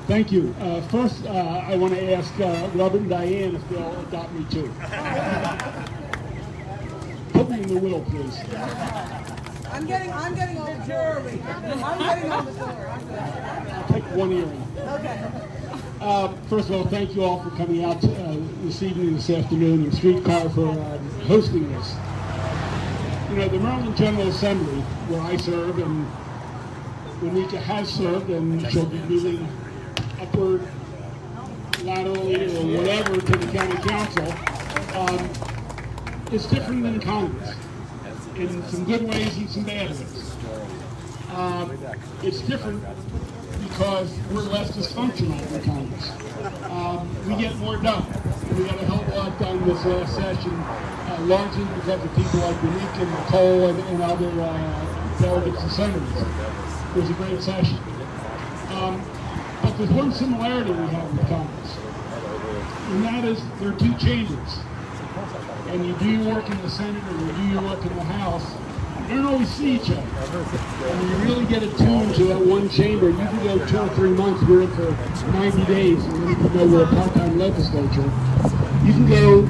Thank you. First, I want to ask Robert and Diane if they'll adopt me too. Put me in the will, please. I'm getting all the jewelry. I'm getting all the jewelry. I'll take one earring. Okay. First of all, thank you all for coming out this evening, this afternoon, and Streetcar for hosting this. You know, the Maryland General Assembly, where I serve, and Wanika has served, and she'll be moving upward, laterally, or whatever to the county council, is different than Congress in some good ways and some bad ways. It's different because we're less dysfunctional than Congress. We get more done. We got a hell of a lot done this last session, largely because of people like Wanika and Nicole and other delegates and senators. It was a great session. But there's one similarity we have with Congress, and that is there are two chambers. And you do your work in the Senate or you do your work in the House, you don't always see each other. And when you really get attuned to that one chamber, you can go 2 or 3 months, we're in for 90 days, and then you can know we're a part-time legislature. You can go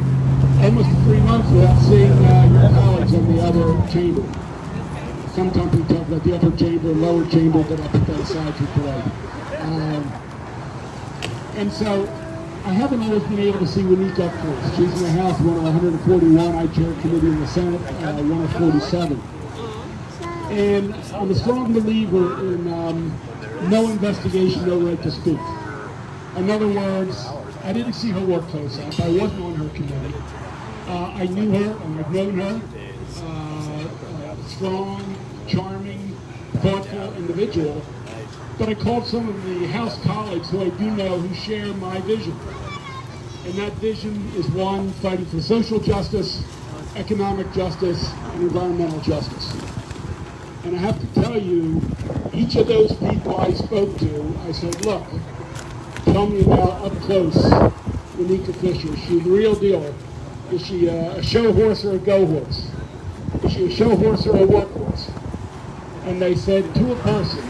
almost 3 months without seeing your colleagues in the other chamber. Sometimes we talk about the upper chamber, lower chamber, but I'll put that aside for today. And so, I haven't always been able to see Wanika up close. She's in the House, one of 141. I chair a committee in the Senate, one of 47. And I'm a strong believer in no investigation, no right to speak. In other words, I didn't see her work close up. I wasn't on her committee. I knew her and I've known her. Strong, charming, thoughtful individual. But I called some of the House colleagues who I do know who share my vision. And that vision is one fighting for social justice, economic justice, and environmental justice. And I have to tell you, each of those people I spoke to, I said, look, tell me about up close Wanika Fisher. Is she the real deal? Is she a show horse or a go horse? Is she a show horse or a work horse? And they said to a person,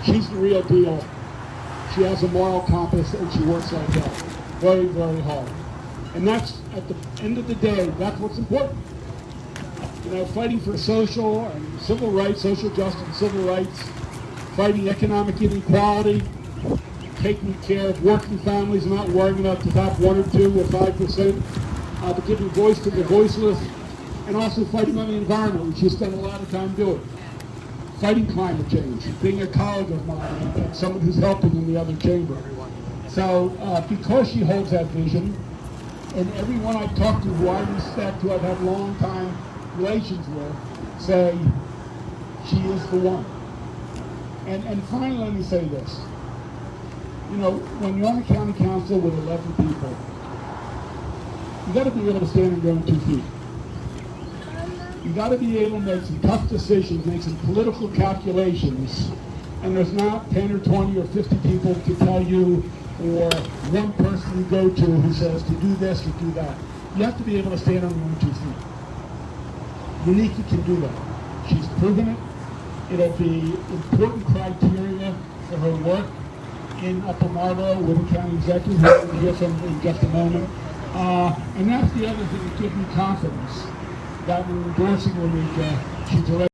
she's the real deal. She has a moral compass and she works like that. Very, very hard. And that's, at the end of the day, that's what's important. You know, fighting for social and civil rights, social justice and civil rights, fighting economic inequality, taking care of working families, not worrying about the top 1 or 2 or 5%, but giving voice to the voiceless, and also fighting on the environment, which you spend a lot of time doing. Fighting climate change, being a colleague of mine, and someone who's helping in the other chamber. So, because she holds that vision, and everyone I talk to who I respect, who I've had long time relations with, say, she is the one. And finally, let me say this. You know, when you're on the county council with 11 people, you got to be able to stand on your own 2 feet. You got to be able to make some tough decisions, make some political calculations, and there's not 10 or 20 or 50 people to tell you, or one person you go to who says to do this or do that. You have to be able to stand on your own 2 feet. Wanika can do that. She's proven it. It'll be important criteria for her work in Upper Marlboro with the county executive, who we'll hear from in just a moment. And that's the other thing that gives me confidence that we're endorsing Wanika. She's